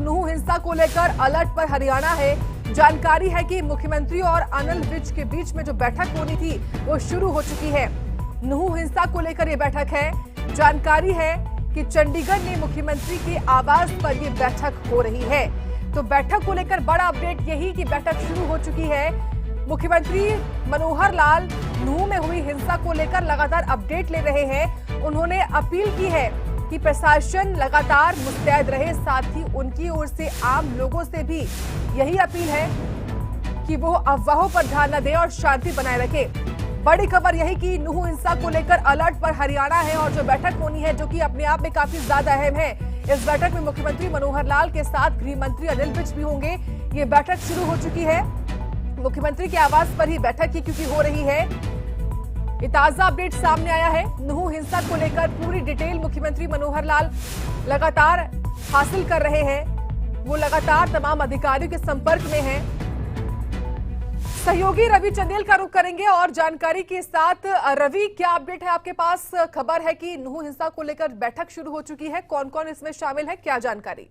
नूह हिंसा को लेकर अलर्ट पर हरियाणा है। जानकारी है कि मुख्यमंत्री और अनिल विज के बीच में जो बैठक होनी थी वो शुरू हो चुकी है। नूह हिंसा को लेकर ये बैठक है। जानकारी है कि चंडीगढ़ में मुख्यमंत्री के आवास पर ये बैठक हो रही है। तो बैठक को लेकर बड़ा अपडेट यही कि बैठक शुरू हो चुकी है। मुख्यमंत्री मनोहर लाल नूह में हुई हिंसा को लेकर लगातार अपडेट ले रहे हैं। उन्होंने अपील की है कि प्रशासन लगातार मुस्तैद रहे, साथ ही उनकी ओर से आम लोगों से भी यही अपील है कि वो अफवाहों पर ध्यान न दें और शांति बनाए रखें। बड़ी खबर यही कि नूह हिंसा को लेकर अलर्ट पर हरियाणा है और जो बैठक होनी है जो कि अपने आप में काफी ज्यादा अहम है। इस बैठक में मुख्यमंत्री मनोहर लाल के साथ गृह मंत्री अनिल विज भी होंगे। ये बैठक शुरू हो चुकी है। मुख्यमंत्री के आवास पर ही बैठक की क्योंकि हो रही है। ये ताजा अपडेट सामने आया है। नूह हिंसा को लेकर पूरी डिटेल मुख्यमंत्री मनोहर लाल लगातार हासिल कर रहे हैं। वो लगातार तमाम अधिकारियों के संपर्क में हैं। सहयोगी रवि चंदेल का रुख करेंगे और जानकारी के साथ। रवि, क्या अपडेट है आपके पास? खबर है कि नूह हिंसा को लेकर बैठक शुरू हो चुकी है। कौन कौन इसमें शामिल है, क्या जानकारी?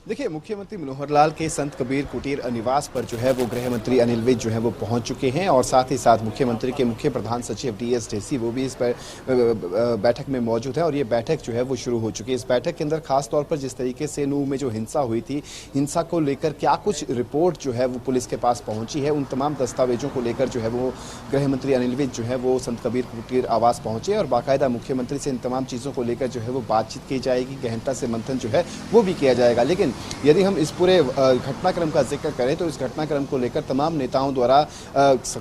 देखिए, मुख्यमंत्री मनोहर लाल के संत कबीर कुटीर निवास पर जो है वो गृह मंत्री अनिल विज जो है वो पहुंच चुके हैं और साथ ही साथ मुख्यमंत्री के मुख्य प्रधान सचिव DS ढेसी वो भी इस बैठक में मौजूद है और ये बैठक जो है वो शुरू हो चुकी है। इस बैठक के अंदर खास तौर पर जिस तरीके से नूह में जो हिंसा हुई थी, हिंसा को लेकर क्या कुछ रिपोर्ट जो है वो पुलिस के पास पहुंची है, उन तमाम दस्तावेजों को लेकर जो है वो गृह मंत्री अनिल विज जो है वो संत कबीर कुटीर आवास पहुंचे और बाकायदा मुख्यमंत्री से इन तमाम चीज़ों को लेकर जो है वो बातचीत की जाएगी, गहनता से मंथन जो है वो भी किया जाएगा। लेकिन यदि हम इस पूरे घटनाक्रम का जिक्र करें तो इस घटनाक्रम को लेकर तमाम नेताओं द्वारा,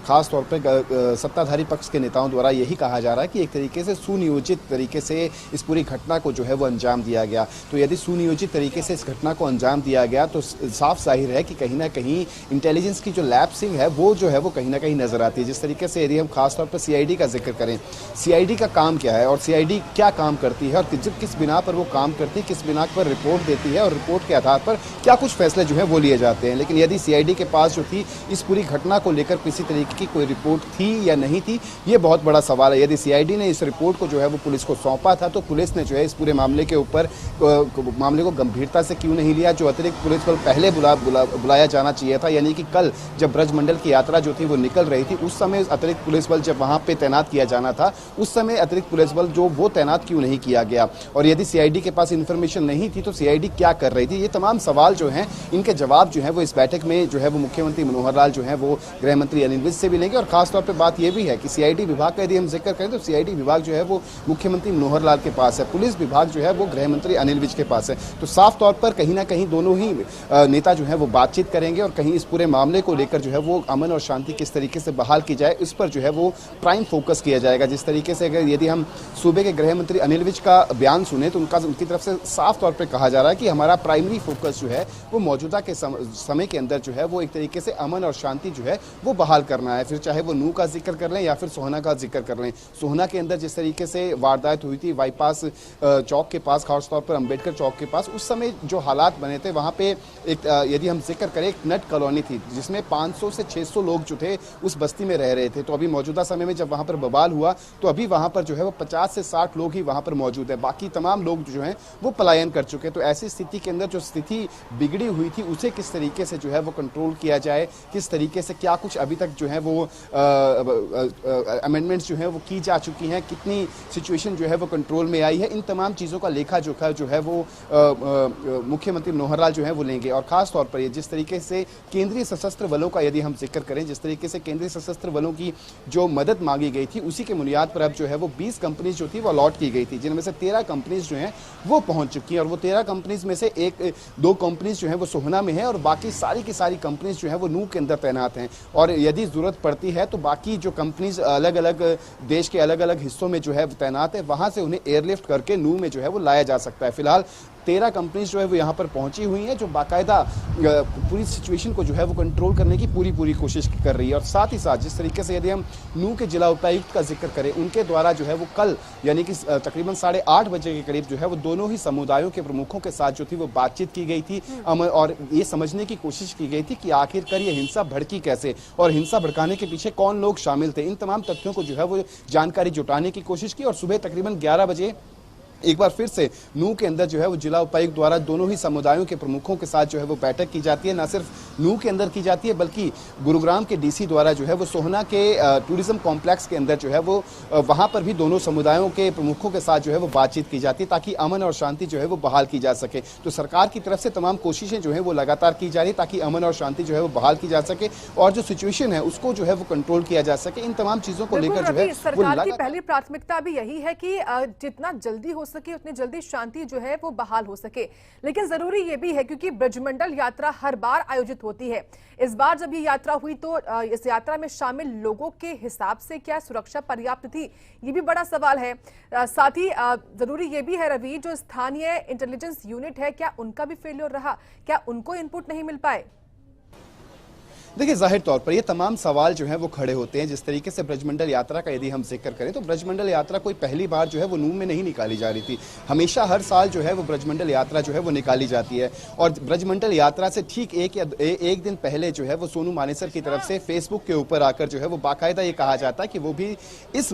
खास तौर पर सत्ताधारी पक्ष के नेताओं द्वारा यही कहा जा रहा है कि एक तरीके से सुनियोजित तरीके से इस पूरी घटना को जो है वो अंजाम दिया गया। तो यदि सुनियोजित तरीके से इस घटना को अंजाम दिया गया तो साफ जाहिर है कि कहीं ना कहीं इंटेलिजेंस की जो लैप्सिंग है वो जो है वो कहीं ना कहीं नजर आती है। जिस तरीके से यदि हम खासतौर पर CID का जिक्र करें, CID का काम क्या है और CID क्या काम करती है और किस बिना पर वो काम करती है, किस बिना पर रिपोर्ट देती है और रिपोर्ट के आधार पर क्या कुछ फैसले जो है वो लिए जाते हैं। लेकिन यदि CID के पास जो थी इस पूरी घटना को लेकर किसी तरीके की कोई रिपोर्ट थी या नहीं थी, ये बहुत बड़ा सवाल है। यदि CID ने इस रिपोर्ट को जो है वो पुलिस को सौंपा था तो पुलिस ने जो है इस पूरे मामले के ऊपर मामले को गंभीरता से क्यों नहीं लिया? जो अतिरिक्त पुलिस बल पहले बुलाया जाना चाहिए था, यानी कि कल जब ब्रजमंडल की यात्रा जो थी वो निकल रही थी उस समय अतिरिक्त पुलिस बल जब वहां पे तैनात किया जाना था उस समय अतिरिक्त पुलिस बल जो वो तैनात क्यों नहीं किया गया? और यदि CID के पास इन्फॉर्मेशन नहीं थी तो CID क्या कर रही थी? ये तमाम सवाल जो हैं इनके जवाब जो है वो इस बैठक में जो है वो मुख्यमंत्री मनोहर लाल जो है वो गृह मंत्री अनिल विज से भी लेंगे। और खासतौर पे बात ये भी है कि CID विभाग का यदि हम जिक्र करें तो CID विभाग जो है वो मुख्यमंत्री मनोहर लाल के पास है, पुलिस विभाग जो है वो गृह मंत्री अनिल विज के पास है। तो साफ तौर पर कहीं ना कहीं दोनों ही नेता जो है वो बातचीत करेंगे और कहीं इस पूरे मामले को लेकर जो है वो अमन और शांति किस तरीके से बहाल की जाए इस पर जो है वो प्राइम फोकस किया जाएगा। जिस तरीके से अगर यदि हम सूबे के गृह मंत्री अनिल विज का बयान सुने तो उनकी तरफ से साफ तौर पर कहा जा रहा है कि हमारा प्राइमरी फोकस जो है वो मौजूदा के समय के अंदर जो है वो एक तरीके से अमन और शांति जो है वो बहाल करना है। फिर चाहे वो नूह का जिक्र कर लें या फिर सोहना का जिक्र कर लें। सोहना के अंदर जिस तरीके से वारदात हुई थी बाईपास चौक के पास, खासतौर पर अंबेडकर चौक के पास, उस समय जो हालात बने थे वहां पे एक यदि हम जिक्र करें एक नट कॉलोनी थी जिसमें 500 से 600 लोग जो थे उस बस्ती में रह रहे थे। तो अभी मौजूदा समय में जब वहां पर बवाल हुआ तो अभी वहां पर जो है वो 50 से 60 लोग ही वहां पर मौजूद है, बाकी तमाम लोग जो है वो पलायन कर चुके। तो ऐसी स्थिति के अंदर जो स्थिति बिगड़ी हुई थी उसे किस तरीके से जो है वो कंट्रोल किया जाए, किस तरीके से क्या कुछ अभी तक जो है वो अमेंडमेंट्स जो है वो की जा चुकी हैं, कितनी सिचुएशन जो है वो कंट्रोल में आई है, इन तमाम चीज़ों का लेखा जोखा जो है वो मुख्यमंत्री मनोहर लाल जो है वो लेंगे। और खास तौर पर ये जिस तरीके से केंद्रीय सशस्त्र बलों का यदि हम जिक्र करें, जिस तरीके से केंद्रीय सशस्त्र बलों की जो मदद मांगी गई थी उसी के बुनियाद पर अब जो है वो 20 कंपनीज जो थी वो अलॉट की गई थी, जिनमें से 13 कंपनीज जो हैं वो पहुंच चुकी हैं और वो 13 कंपनीज में से 1-2 कंपनीज जो है वो सोहना में है और बाकी सारी की सारी कंपनीज जो है वो नूह के अंदर तैनात हैं। और यदि जरूरत पड़ती है तो बाकी जो कंपनीज अलग अलग देश के अलग अलग हिस्सों में जो है तैनात है वहां से उन्हें एयरलिफ्ट करके नूह में जो है वो लाया जा सकता है। फिलहाल 13 कंपनीज जो है वो यहाँ पर पहुंची हुई हैं जो बाकायदा पूरी सिचुएशन को जो है वो कंट्रोल करने की पूरी कोशिश कर रही है। और साथ ही साथ जिस तरीके से यदि हम नूह के जिला उपायुक्त का जिक्र करें, उनके द्वारा जो है वो कल यानी कि तकरीबन 8:30 बजे के करीब जो है वो दोनों ही समुदायों के प्रमुखों के साथ जो थी वो बातचीत की गई थी और ये समझने की कोशिश की गई थी कि आखिरकार ये हिंसा भड़की कैसे और हिंसा भड़काने के पीछे कौन लोग शामिल थे। इन तमाम तथ्यों को जो है वो जानकारी जुटाने की कोशिश की और सुबह तकरीबन 11 बजे एक बार फिर से नूह के अंदर जो है वो जिला उपायुक्त द्वारा दोनों ही समुदायों के प्रमुखों के साथ जो है वो बैठक की जाती है। न सिर्फ नूह के अंदर की जाती है बल्कि गुरुग्राम के डीसी द्वारा जो है वो सोहना के टूरिज्म कॉम्प्लेक्स के अंदर जो है वो वहां पर भी दोनों समुदायों के प्रमुखों के साथ जो है वो बातचीत की जाती है ताकि अमन और शांति जो है वो बहाल की जा सके। तो सरकार की तरफ से तमाम कोशिशें जो है वो लगातार की जा रही है ताकि अमन और शांति जो है वो बहाल की जा सके और जो सिचुएशन है उसको जो है वो कंट्रोल किया जा सके। इन तमाम चीजों को लेकर जो है सरकार की पहली प्राथमिकता भी यही है कि जितना जल्दी हो सके उतनी जल्दी शांति जो है वो बहाल हो सके। लेकिन जरूरी ये भी है क्योंकि ब्रजमंडल यात्रा हर बार आयोजित होती है, इस बार जब ये यात्रा हुई तो इस यात्रा में शामिल लोगों के हिसाब से क्या सुरक्षा पर्याप्त थी, ये भी बड़ा सवाल है। साथ ही जरूरी ये भी है रवि, जो स्थानीय इंटेलिजेंस यूनिट है क्या उनका भी फेल्योर रहा, क्या उनको इनपुट नहीं मिल पाए? देखिए जाहिर तौर पर ये तमाम सवाल जो हैं वो खड़े होते हैं। जिस तरीके से ब्रजमंडल यात्रा का यदि हम जिक्र करें तो ब्रजमंडल यात्रा कोई पहली बार जो है वो नूह में नहीं निकाली जा रही थी। हमेशा हर साल जो है वो ब्रजमंडल यात्रा जो है वो निकाली जाती है और ब्रजमंडल यात्रा से ठीक एक दिन पहले जो है वो सोनू मानेसर की तरफ से फेसबुक के ऊपर आकर जो है वो बाकायदा ये कहा जाता है कि वो भी इस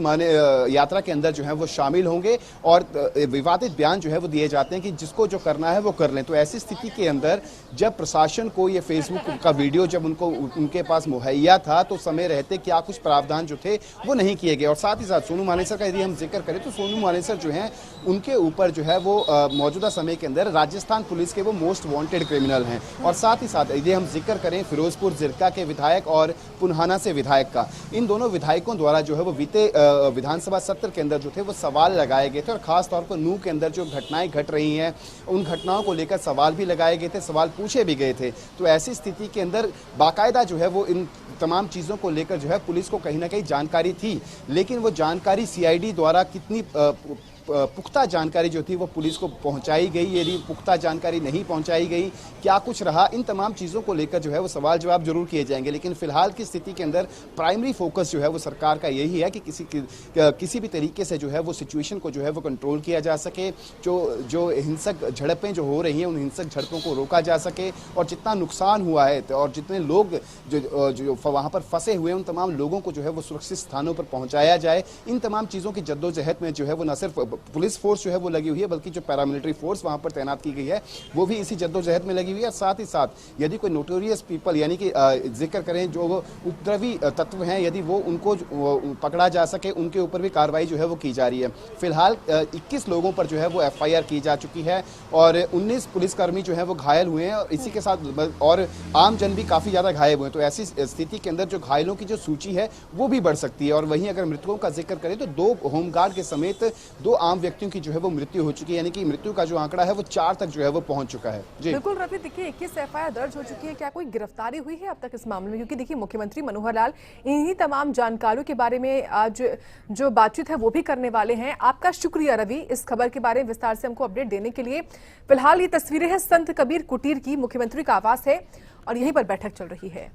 यात्रा के अंदर जो है वो शामिल होंगे और विवादित बयान जो है वो दिए जाते हैं कि जिसको जो करना है वो कर लें। तो ऐसी स्थिति के अंदर जब प्रशासन को ये फेसबुक का वीडियो जब उनके पास मुहैया था तो समय रहते क्या कुछ प्रावधान जो थे वो नहीं किए गए। और साथ ही साथ सोनू मानेसर का यदि हम जिक्र करें तो सोनू मानेसर जो हैं उनके ऊपर जो है वो मौजूदा समय के अंदर राजस्थान पुलिस के वो मोस्ट वांटेड क्रिमिनल हैं। और साथ ही साथ यदि हम जिक्र करें फिरोजपुर जिरका के विधायक और पुन्हाना से विधायक का, इन दोनों विधायकों द्वारा जो है वो बीते विधानसभा सत्र के अंदर जो थे वो सवाल लगाए गए थे और खासतौर पर नूह के अंदर जो घटनाएं घट रही हैं उन घटनाओं को लेकर सवाल भी लगाए गए थे, सवाल पूछे भी गए थे। तो ऐसी स्थिति के अंदर बाकायदा जो है वो इन तमाम चीज़ों को लेकर जो है पुलिस को कहीं ना कहीं जानकारी थी, लेकिन वो जानकारी सीआईडी द्वारा कितनी पुख्ता जानकारी जो थी वो पुलिस को पहुंचाई गई, यदि पुख्ता जानकारी नहीं पहुंचाई गई क्या कुछ रहा, इन तमाम चीज़ों को लेकर जो है वो सवाल जवाब जरूर किए जाएंगे। लेकिन फिलहाल की स्थिति के अंदर प्राइमरी फोकस जो है वो सरकार का यही है कि किसी भी तरीके से जो है वो सिचुएशन को जो है वो कंट्रोल किया जा सके, जो हिंसक झड़पें जो हो रही हैं उन हिंसक झड़पों को रोका जा सके और जितना नुकसान हुआ है और जितने लोग जो वहाँ पर फंसे हुए हैं उन तमाम लोगों को जो है वो सुरक्षित स्थानों पर पहुँचाया जाए। इन तमाम चीज़ों की जद्दोजहद में जो है वो न सिर्फ पुलिस फोर्स जो है वो लगी हुई है बल्कि जो पैरामिलिट्री फोर्स वहां पर तैनात की गई है वो भी इसी जद्दोजहद में लगी हुई है। साथ ही साथ यदि कोई नोटोरियस पीपल यानी कि जिक्र करें जो उपद्रवी तत्व हैं यदि वो उनको पकड़ा जा सके उनके ऊपर भी कार्रवाई जो है वो की जा रही है। फिलहाल 21 लोगों पर जो है वो एफआईआर की जा चुकी है और 19 पुलिसकर्मी जो है वो घायल हुए हैं और इसी के साथ और आम जन भी काफी ज्यादा घायल हुए हैं। तो ऐसी स्थिति के अंदर जो घायलों की जो सूची है वो भी बढ़ सकती है। और वहीं अगर मृतकों का जिक्र करें तो 2 होमगार्ड के समेत 2 आम व्यक्तियों की जो है वो मृत्यु हो चुकी है, यानी कि मृत्यु का जो आंकड़ा है वो 4 तक जो है वो पहुंच चुका है। जी बिल्कुल रवि, देखिए 21 एफआईआर दर्ज हो चुकी है, क्या कोई गिरफ्तारी हुई है अब तक इस मामले में? क्योंकि देखिए मुख्यमंत्री मनोहर लाल इन्हीं तमाम जानकारियों के बारे में आज जो बातचीत है वो भी करने वाले हैं। आपका शुक्रिया रवि इस खबर के बारे में विस्तार से हमको अपडेट देने के लिए। फिलहाल ये तस्वीरें हैं संत कबीर कुटीर की, मुख्यमंत्री का आवास है और यहीं पर बैठक चल रही है।